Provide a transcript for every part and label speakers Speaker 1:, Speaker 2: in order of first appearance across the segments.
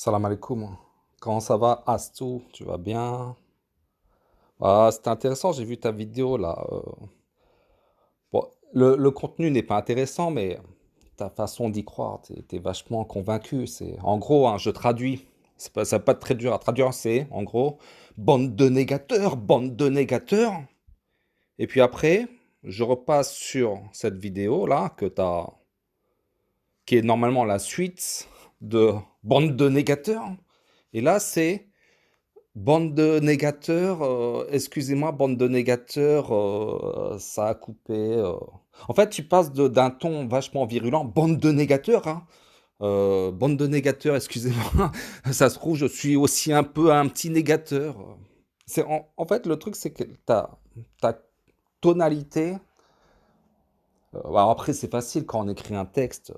Speaker 1: Salam alaikum. Comment ça va, Astou? Tu vas bien? Ah, c'était intéressant, j'ai vu ta vidéo là. Bon, le contenu n'est pas intéressant, mais ta façon d'y croire, t'es vachement convaincu. En gros, hein, je traduis. Ça va pas être très dur à traduire, c'est, en gros, bande de négateurs, bande de négateurs. Et puis après, je repasse sur cette vidéo là, qui est normalement la suite de bande de négateurs. Et là, c'est bande de négateurs, excusez-moi, bande de négateurs, ça a coupé. En fait, tu passes d'un ton vachement virulent, bande de négateurs, hein. Bande de négateurs, excusez-moi. Ça se trouve, je suis aussi un peu un petit négateur. En fait, le truc, c'est que ta tonalité. Alors après, c'est facile quand on écrit un texte.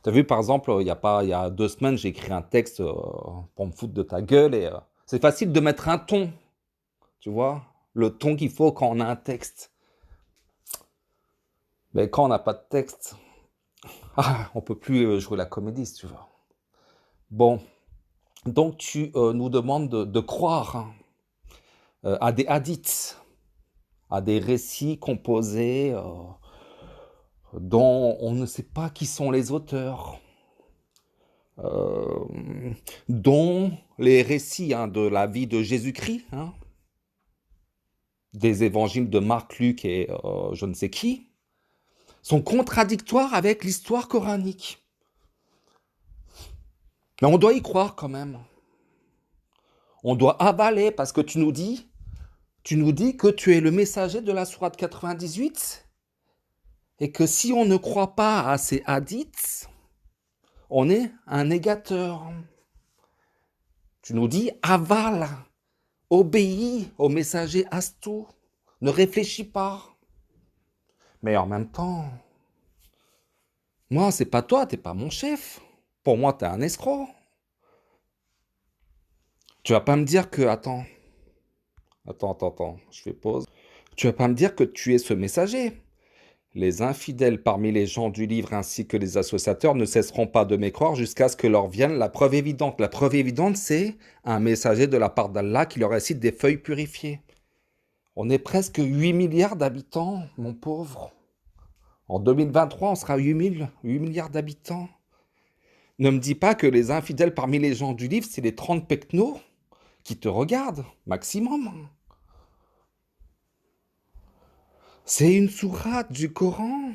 Speaker 1: T'as vu, par exemple, il y a 2 semaines, j'ai écrit un texte pour me foutre de ta gueule et c'est facile de mettre un ton. Tu vois, le ton qu'il faut quand on a un texte. Mais quand on n'a pas de texte, on peut plus jouer la comédie, si tu veux. Bon, donc tu nous demandes de croire, hein, à des hadiths, à des récits composés dont on ne sait pas qui sont les auteurs, euh, dont les récits, hein, de la vie de Jésus-Christ, hein, des évangiles de Marc, Luc et je ne sais qui, sont contradictoires avec l'histoire coranique. Mais on doit y croire quand même. On doit avaler parce que tu nous dis que tu es le messager de la sourate 98 et que si on ne croit pas à ces hadiths, on est un négateur. Tu nous dis avale, obéis au messager Astou, ne réfléchis pas. Mais en même temps, moi, c'est pas toi, t'es pas mon chef. Pour moi, t'es un escroc. Tu vas pas me dire que... Attends, je fais pause. Tu vas pas me dire que tu es ce messager. Les infidèles parmi les gens du livre ainsi que les associateurs ne cesseront pas de mécroire jusqu'à ce que leur vienne la preuve évidente. La preuve évidente, c'est un messager de la part d'Allah qui leur récite des feuilles purifiées. On est presque 8 milliards d'habitants, mon pauvre. En 2023, on sera 8 milliards d'habitants. Ne me dis pas que les infidèles parmi les gens du livre, c'est les 30 pecnos qui te regardent, maximum. C'est une sourate du Coran.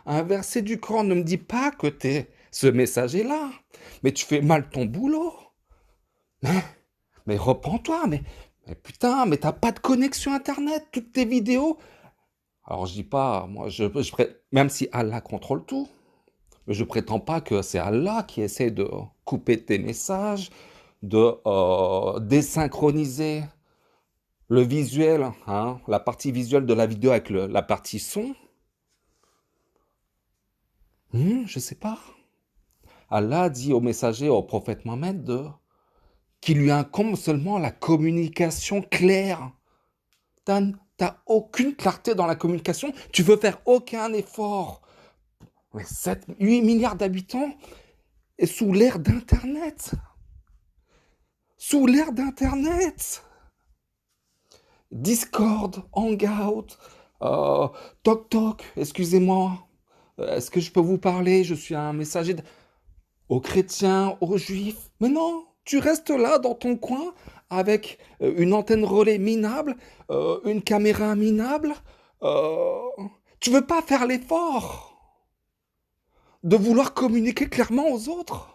Speaker 1: Un verset du Coran. Ne me dis pas que t'es ce messager-là. Mais tu fais mal ton boulot. Mais, mais reprends-toi. Mais putain, mais t'as pas de connexion Internet. Toutes tes vidéos. Alors je dis pas, moi, même si Allah contrôle tout, mais je prétends pas que c'est Allah qui essaie de couper tes messages, de désynchroniser le visuel, hein, la partie visuelle de la vidéo avec la partie son. Je sais pas. Allah dit au messager, au prophète Mohammed, qu'il lui incombe seulement la communication claire. T'as aucune clarté dans la communication, tu veux faire aucun effort. Mais 8 milliards d'habitants et sous l'ère d'Internet. Sous l'ère d'Internet. Discord, Hangout, Toc, excusez-moi. Est-ce que je peux vous parler? Je suis un messager aux chrétiens, aux juifs. Mais non, tu restes là dans ton coin avec une antenne relais minable, une caméra minable. Euh, Tu veux pas faire l'effort de vouloir communiquer clairement aux autres.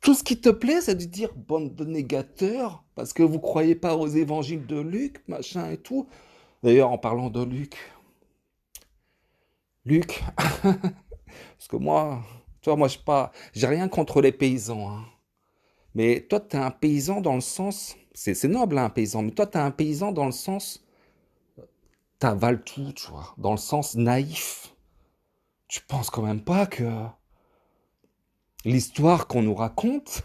Speaker 1: Tout ce qui te plaît, c'est de dire bande de négateurs, parce que vous croyez pas aux évangiles de Luc, machin et tout. D'ailleurs, en parlant de Luc, parce que moi, tu vois, moi, j'ai rien contre les paysans, hein. Mais toi, t'es un paysan dans le sens, c'est noble, hein, un paysan, mais toi, t'es un paysan dans le sens, t'avales tout, tu vois, dans le sens naïf. Tu penses quand même pas que l'histoire qu'on nous raconte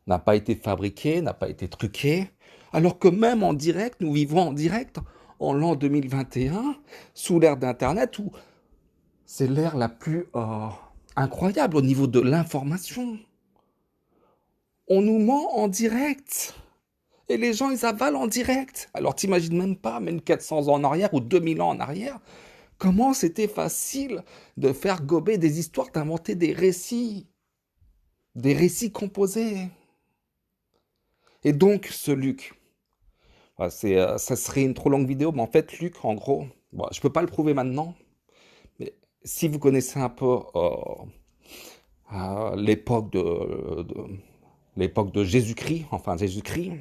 Speaker 1: n'a pas été fabriquée, n'a pas été truquée, alors que même en direct, nous vivons en direct en l'an 2021, sous l'ère d'Internet, où c'est l'ère la plus incroyable au niveau de l'information. On nous ment en direct. Et les gens, ils avalent en direct. Alors t'imagines même pas, même 400 ans en arrière ou 2000 ans en arrière, comment c'était facile de faire gober des histoires, d'inventer des récits composés. Et donc, ce Luc, ça serait une trop longue vidéo, mais en fait, Luc, en gros, bon, je peux pas le prouver maintenant, mais si vous connaissez un peu l'époque de Jésus-Christ, enfin Jésus-Christ,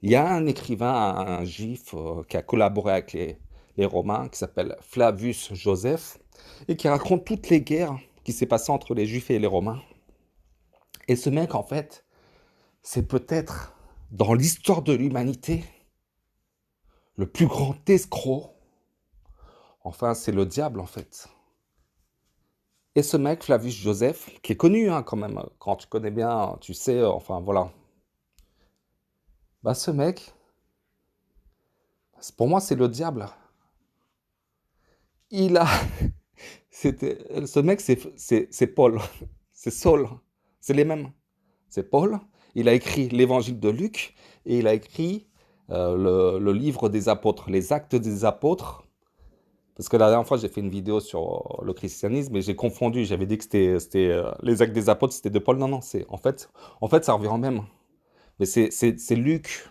Speaker 1: il y a un écrivain, un juif qui a collaboré avec les Romains, qui s'appelle Flavius Joseph, et qui raconte toutes les guerres qui s'est passées entre les Juifs et les Romains. Et ce mec, en fait, c'est peut-être, dans l'histoire de l'humanité, le plus grand escroc. Enfin, c'est le diable, en fait. Et ce mec, Flavius Joseph, qui est connu hein, quand même, quand tu connais bien, tu sais, enfin voilà. Bah ce mec, pour moi, c'est le diable. Il a... Ce mec, c'est Paul. C'est Saul. C'est les mêmes. C'est Paul. Il a écrit l'évangile de Luc et il a écrit le livre des apôtres, les actes des apôtres. Parce que la dernière fois, j'ai fait une vidéo sur le christianisme et j'ai confondu. J'avais dit que c'était les actes des apôtres, c'était de Paul. Non, non, en fait, ça revient en même. Mais c'est Luc.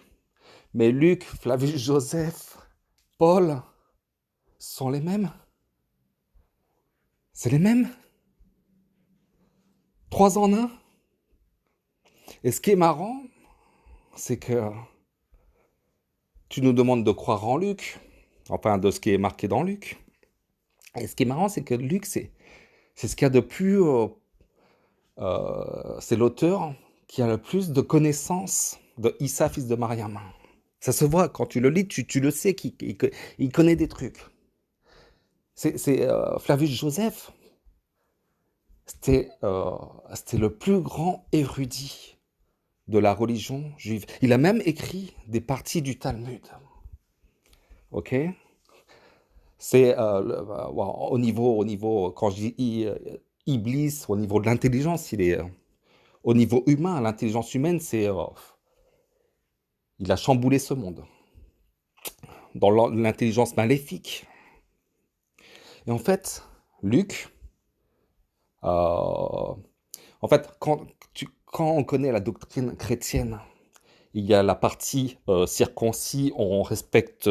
Speaker 1: Mais Luc, Flavius Joseph, Paul sont les mêmes. C'est les mêmes. Trois en un. Et ce qui est marrant, c'est que tu nous demandes de croire en Luc, enfin de ce qui est marqué dans Luc. Et ce qui est marrant, c'est que Luc, c'est ce qu'il y a de plus... c'est l'auteur qui a le plus de connaissances de Issa, fils de Mariam. Ça se voit, quand tu le lis, tu le sais qu'il connaît des trucs. C'est Flavius Joseph, c'était le plus grand érudit de la religion juive. Il a même écrit des parties du Talmud. Ok? C'est au niveau, quand je dis Iblis, au niveau de l'intelligence, il est au niveau humain, l'intelligence humaine, il a chamboulé ce monde dans l'intelligence maléfique. Et en fait, Luc, en fait, quand on connaît la doctrine chrétienne, il y a la partie circoncis, on respecte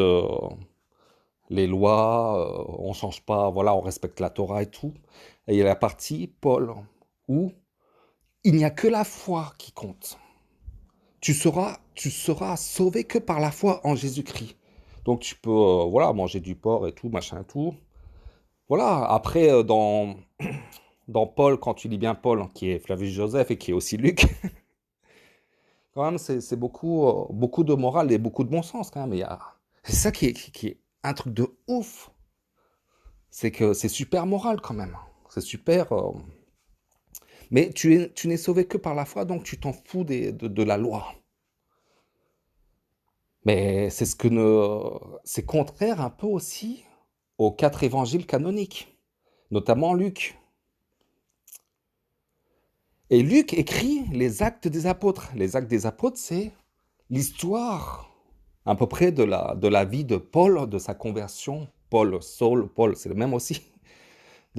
Speaker 1: les lois, on change pas, voilà, on respecte la Torah et tout. Et il y a la partie Paul, où il n'y a que la foi qui compte. Tu seras sauvé que par la foi en Jésus-Christ. Donc tu peux, voilà, manger du porc et tout, machin et tout. Voilà, après, dans Paul, quand tu lis bien Paul, qui est Flavius Joseph et qui est aussi Luc, quand même, c'est beaucoup, beaucoup de morale et beaucoup de bon sens, quand même. C'est ça qui est un truc de ouf. C'est que c'est super moral, quand même. C'est super... Mais tu n'es sauvé que par la foi, donc tu t'en fous de la loi. Mais c'est contraire un peu aussi aux quatre évangiles canoniques, notamment Luc. Et Luc écrit les actes des apôtres. Les actes des apôtres, c'est l'histoire à peu près de la vie de Paul, de sa conversion. Paul, Saul, Paul, c'est le même aussi.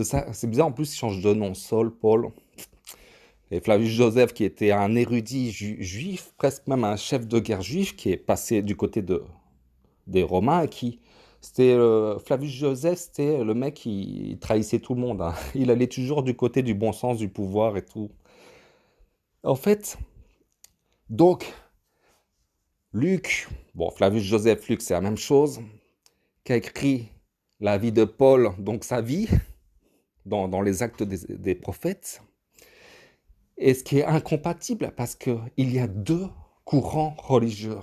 Speaker 1: C'est bizarre, en plus, il change de nom, Saul, Paul. Et Flavius Joseph, qui était un érudit juif, presque même un chef de guerre juif, qui est passé du côté des Romains, et Flavius Joseph, c'était le mec qui trahissait tout le monde. Hein. Il allait toujours du côté du bon sens, du pouvoir et tout. En fait, donc, Luc, bon, Flavius Joseph, Luc, c'est la même chose, qui a écrit la vie de Paul, donc sa vie, dans les actes des prophètes. Et ce qui est incompatible, parce qu'il y a deux courants religieux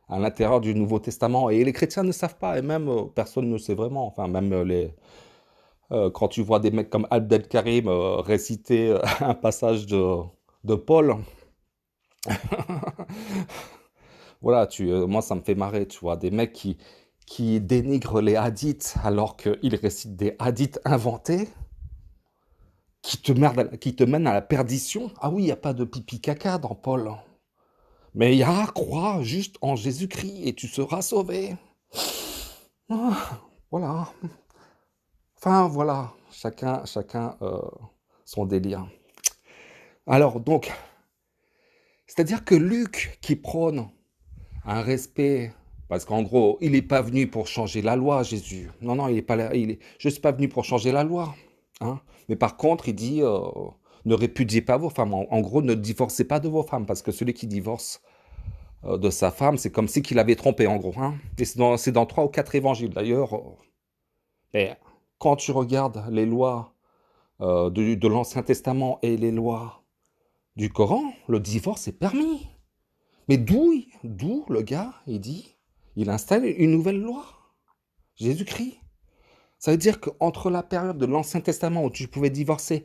Speaker 1: à l'intérieur du Nouveau Testament, et les chrétiens ne savent pas, et même personne ne sait vraiment, enfin même quand tu vois des mecs comme Abdel-Karim réciter un passage de Paul, voilà, moi ça me fait marrer, tu vois, des mecs qui dénigre les hadiths alors qu'il récite des hadiths inventés, qui te mènent à la perdition. Ah oui, il n'y a pas de pipi caca dans Paul. Mais il y a crois juste en Jésus-Christ et tu seras sauvé. Ah, voilà. Enfin, voilà. Chacun son délire. Alors, donc, c'est-à-dire que Luc, qui prône un respect, parce qu'en gros, il n'est pas venu pour changer la loi, Jésus. Non, non, il est pas là, je ne suis pas venu pour changer la loi. Hein. Mais par contre, il dit, ne répudiez pas vos femmes. En gros, ne divorcez pas de vos femmes, parce que celui qui divorce de sa femme, c'est comme si qu'il avait trompé, en gros. Hein. Et c'est dans 3 ou 4 évangiles, d'ailleurs. Et quand tu regardes les lois de l'Ancien Testament et les lois du Coran, le divorce est permis. Mais d'où le gars, il dit, il installe une nouvelle loi. Jésus-Christ. Ça veut dire qu'entre la période de l'Ancien Testament où tu pouvais divorcer,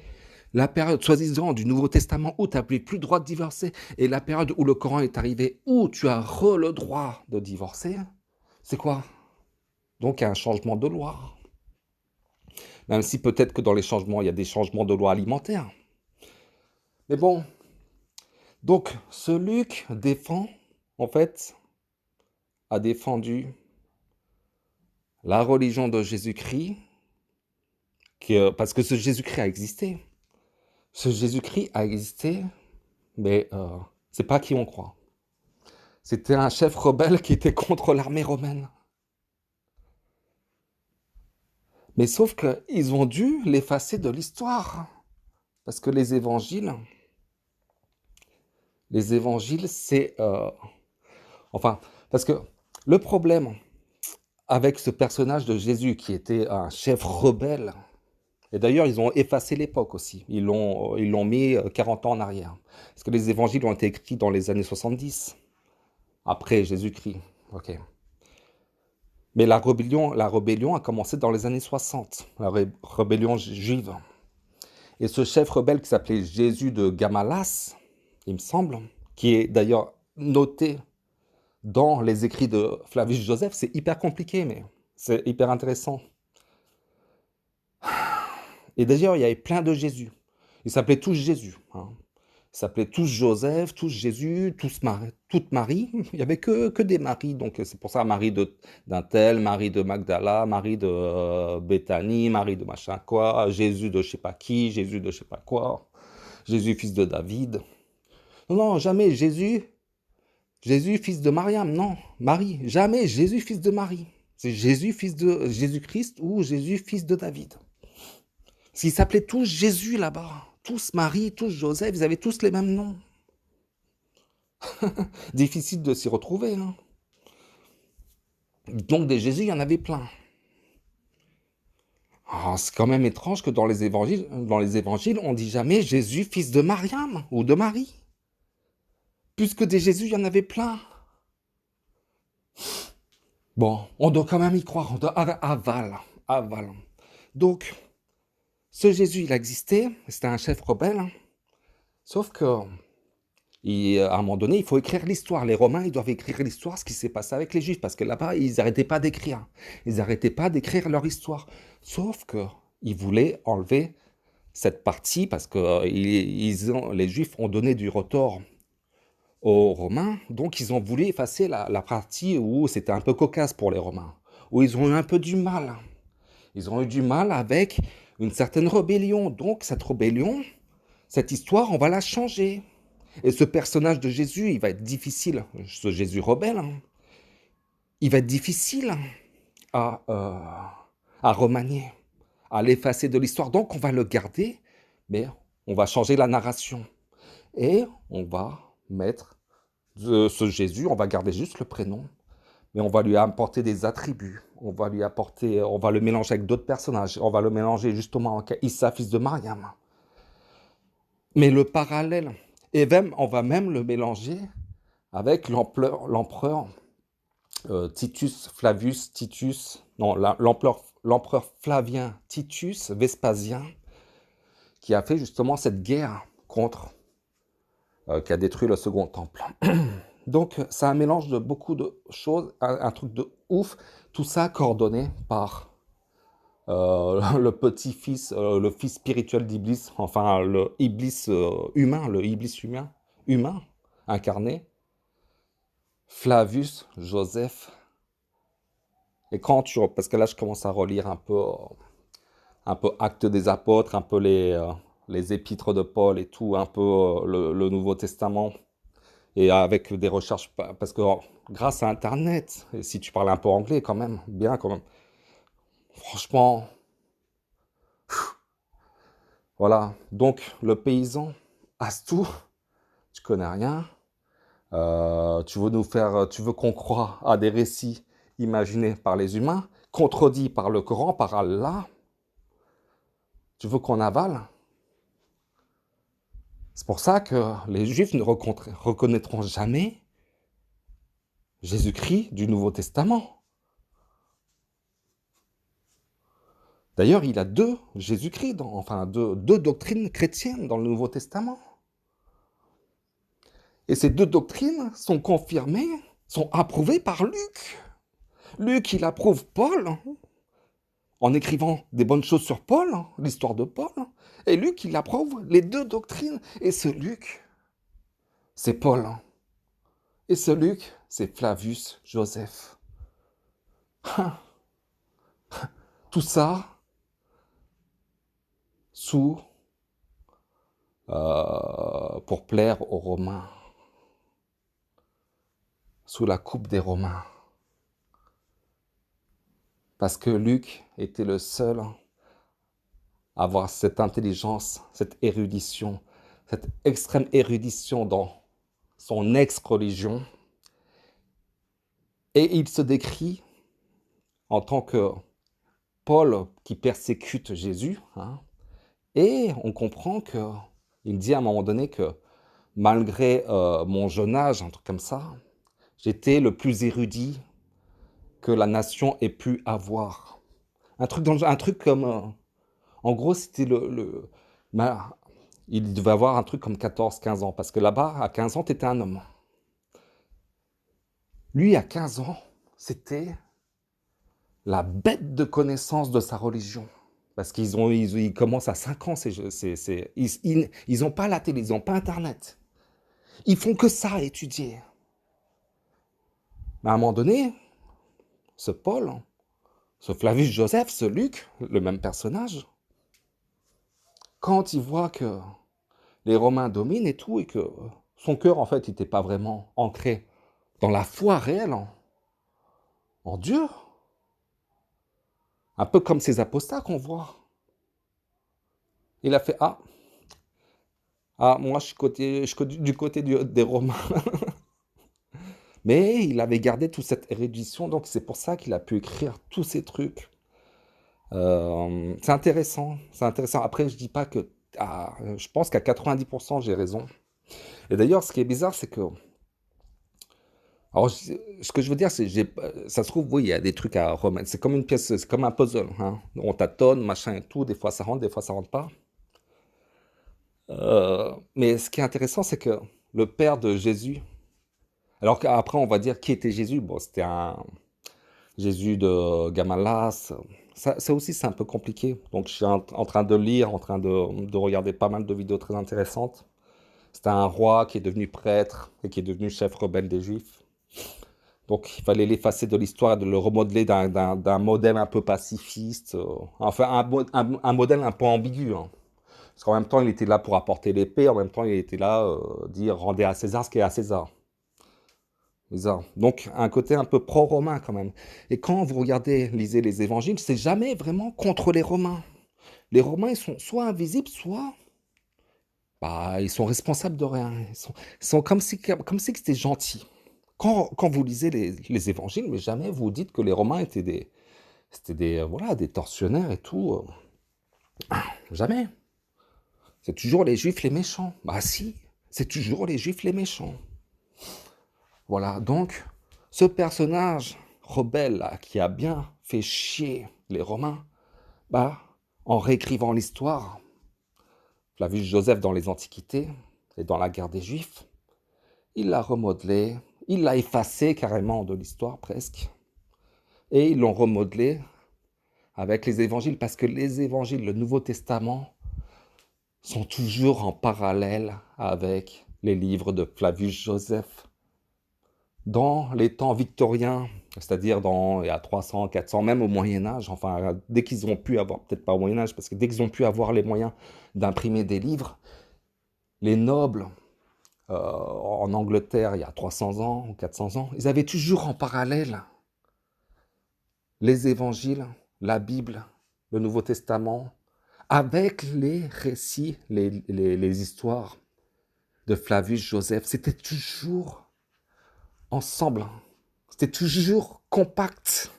Speaker 1: la période soi-disant du Nouveau Testament où tu n'avais plus le droit de divorcer, et la période où le Coran est arrivé où tu as le droit de divorcer, c'est quoi? Donc il y a un changement de loi. Même si peut-être que dans les changements, il y a des changements de loi alimentaire. Mais bon, donc ce Luc défend, en fait, a défendu la religion de Jésus-Christ, parce que ce Jésus-Christ a existé. Ce Jésus-Christ a existé, mais c'est pas qui on croit. C'était un chef rebelle qui était contre l'armée romaine. Mais sauf qu'ils ont dû l'effacer de l'histoire. Parce que les évangiles, c'est... enfin, parce que le problème avec ce personnage de Jésus qui était un chef rebelle, et d'ailleurs ils ont effacé l'époque aussi, ils l'ont mis 40 ans en arrière. Parce que les évangiles ont été écrits dans les années 70, après Jésus-Christ. Ok. Mais la rébellion a commencé dans les années 60, la rébellion juive. Et ce chef rebelle qui s'appelait Jésus de Gamalas, il me semble, qui est d'ailleurs noté dans les écrits de Flavius Joseph, c'est hyper compliqué, mais c'est hyper intéressant. Et d'ailleurs, il y avait plein de Jésus. Ils s'appelaient tous Jésus. Hein. Ils s'appelaient tous Joseph, tous Jésus, toutes Marie. Il n'y avait que des Maries. Donc c'est pour ça Marie d'un tel, Marie de Magdala, Marie de Béthanie, Marie de machin quoi, Jésus de je sais pas qui, Jésus de je sais pas quoi, Jésus fils de David. Non, non, jamais Jésus fils de Mariam. Non, Marie. Jamais Jésus fils de Marie. C'est Jésus fils de Jésus-Christ ou Jésus fils de David. S'ils s'appelaient tous Jésus là-bas, tous Marie, tous Joseph, ils avaient tous les mêmes noms. Difficile de s'y retrouver. Hein. Donc des Jésus, il y en avait plein. Oh, c'est quand même étrange que dans les évangiles, on dit jamais Jésus fils de Mariam ou de Marie. Puisque des Jésus, il y en avait plein. Bon, on doit quand même y croire, on doit aval. Donc, ce Jésus, il existait, c'était un chef rebelle, sauf que, à un moment donné, il faut écrire l'histoire. Les Romains, ils doivent écrire l'histoire, ce qui s'est passé avec les Juifs, parce que là-bas, ils n'arrêtaient pas d'écrire. Ils n'arrêtaient pas d'écrire leur histoire. Sauf que, ils voulaient enlever cette partie, parce que les Juifs ont donné du retort aux Romains, donc ils ont voulu effacer la partie où c'était un peu cocasse pour les Romains, où ils ont eu un peu du mal. Ils ont eu du mal avec une certaine rébellion. Donc cette rébellion, cette histoire, on va la changer. Et ce personnage de Jésus, il va être difficile, ce Jésus rebelle, hein, il va être difficile à remanier, à l'effacer de l'histoire. Donc on va le garder, mais on va changer la narration. Et on va mettre ce Jésus, on va garder juste le prénom, mais on va lui apporter des attributs, on va le mélanger avec d'autres personnages, on va le mélanger justement avec Issa, fils de Mariam. Mais le parallèle, et même, on va même le mélanger avec l'empereur l'empereur Flavien Titus Vespasien, qui a fait justement cette guerre contre, qui a détruit le second temple. Donc, c'est un mélange de beaucoup de choses, un truc de ouf, tout ça coordonné par le petit-fils, le fils spirituel d'Iblis, enfin le Iblis humain, le Iblis humain, incarné, Flavius Joseph. Et quand tu, parce que là je commence à relire un peu Actes des Apôtres, un peu les épîtres de Paul et tout, un peu le Nouveau Testament, et avec des recherches, parce que grâce à Internet, et si tu parles un peu anglais quand même, bien quand même, franchement, voilà. Donc le paysan, Astou, tu connais rien, tu veux qu'on croie à des récits imaginés par les humains, contredits par le Coran, par Allah, tu veux qu'on avale? C'est pour ça que les Juifs ne reconnaîtront jamais Jésus-Christ du Nouveau Testament. D'ailleurs, il y a deux Jésus-Christ, enfin deux doctrines chrétiennes dans le Nouveau Testament. Et ces deux doctrines sont confirmées, sont approuvées par Luc. Luc, il approuve Paul en écrivant des bonnes choses sur Paul, l'histoire de Paul. Et Luc, il approuve les deux doctrines. Et ce Luc, c'est Paul. Et ce Luc, c'est Flavius Joseph. Tout ça sous pour plaire aux Romains, sous la coupe des Romains. Parce que Luc était le seul à avoir cette intelligence, cette érudition, cette extrême érudition dans son ex-religion. Et il se décrit en tant que Paul qui persécute Jésus. Et on comprend qu'il dit à un moment donné que malgré mon jeune âge, un truc comme ça, j'étais le plus érudit que la nation ait pu avoir. Un truc comme... en gros, c'était il devait avoir un truc comme 14-15 ans, parce que là-bas, à 15 ans, t'étais un homme. Lui, à 15 ans, c'était la bête de connaissance de sa religion. Parce ils commencent à 5 ans, ils n'ont pas la télé, ils n'ont pas Internet. Ils font que ça, étudier. Mais à un moment donné, ce Paul, ce Flavius Joseph, ce Luc, le même personnage, quand il voit que les Romains dominent et tout, et que son cœur, en fait, n'était pas vraiment ancré dans la foi réelle en Dieu, un peu comme ces apostats qu'on voit, il a fait moi je suis du côté des Romains. Mais il avait gardé toute cette érudition, donc c'est pour ça qu'il a pu écrire tous ces trucs. C'est intéressant, c'est intéressant. Après, je dis pas que... je pense qu'à 90% j'ai raison. Et d'ailleurs, ce qui est bizarre, c'est que... Alors, ce que je veux dire, c'est ça se trouve, oui, il y a des trucs à remettre. C'est comme une pièce, c'est comme un puzzle. On tâtonne, machin et tout. Des fois, ça rentre, des fois, ça rentre pas. Mais ce qui est intéressant, c'est que le père de Jésus... Alors qu'après, on va dire qui était Jésus. Bon, c'était un Jésus de Gamalas. Ça aussi, c'est un peu compliqué. Donc, je suis en train de lire, en train de regarder pas mal de vidéos très intéressantes. C'était un roi qui est devenu prêtre et qui est devenu chef rebelle des Juifs. Donc, il fallait l'effacer de l'histoire et de le remodeler d'un modèle un peu pacifiste. Enfin, un modèle un peu ambigu. Parce qu'en même temps, il était là pour apporter l'épée. En même temps, il était là dire rendez à César ce qui est à César. Bizarre. Donc, un côté un peu pro-romain quand même. Et quand vous lisez les évangiles, c'est jamais vraiment contre les Romains. Les Romains, ils sont soit invisibles, soit ils sont responsables de rien. Ils sont comme si c'était gentil. Quand vous lisez les évangiles, mais jamais vous dites que les Romains c'était voilà, des tortionnaires et tout. Jamais. C'est toujours les Juifs les méchants. Bah si, c'est toujours les Juifs les méchants. Voilà, donc, ce personnage rebelle là, qui a bien fait chier les Romains, en réécrivant l'histoire, Flavius Joseph dans les Antiquités et dans la guerre des Juifs, il l'a remodelé Il l'a effacé carrément de l'histoire presque. Et ils l'ont remodelé avec les évangiles, parce que les évangiles, le Nouveau Testament, sont toujours en parallèle avec les livres de Flavius Joseph. Dans les temps victoriens, c'est-à-dire il y a 300, 400, même au Moyen-Âge, enfin, dès qu'ils ont pu avoir, peut-être pas au Moyen-Âge, parce que dès qu'ils ont pu avoir les moyens d'imprimer des livres, les nobles, en Angleterre, il y a 300 ans ou 400 ans, ils avaient toujours en parallèle les évangiles, la Bible, le Nouveau Testament, avec les récits, les histoires de Flavius Joseph. C'était toujours ensemble, c'était toujours compact,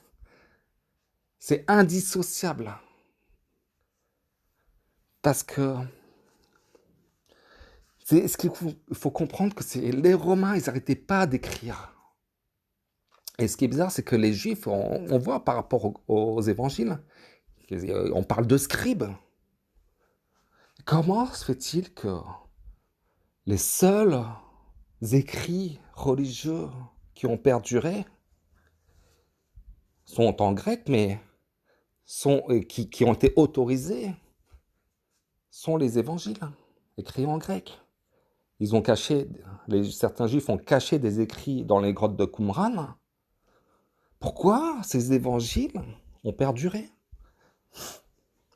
Speaker 1: c'est indissociable. Parce que ce qu'il faut comprendre, que c'est les Romains, ils n'arrêtaient pas d'écrire. Et ce qui est bizarre, c'est que les Juifs, on voit par rapport aux évangiles, on parle de scribes. Comment se fait-il que les seuls écrits religieux qui ont perduré sont en grec, mais qui ont été autorisés, sont les évangiles, écrits en grec. Ils ont caché, certains juifs ont caché des écrits dans les grottes de Qumran. Pourquoi ces évangiles ont perduré?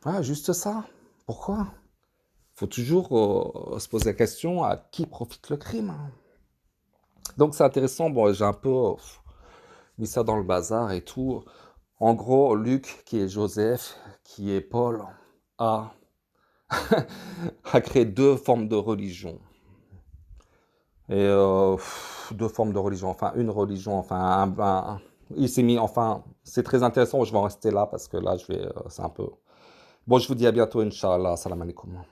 Speaker 1: Ah, juste ça. Pourquoi? Il faut toujours se poser la question à qui profite le crime. Donc c'est intéressant, bon, j'ai un peu mis ça dans le bazar et tout. En gros, Luc, qui est Joseph, qui est Paul, a, a créé deux formes de religion. Et deux formes de religion, enfin une religion, enfin il s'est mis, enfin c'est très intéressant, je vais en rester là parce que là c'est un peu... Bon, je vous dis à bientôt, Inch'Allah, salam alaikum.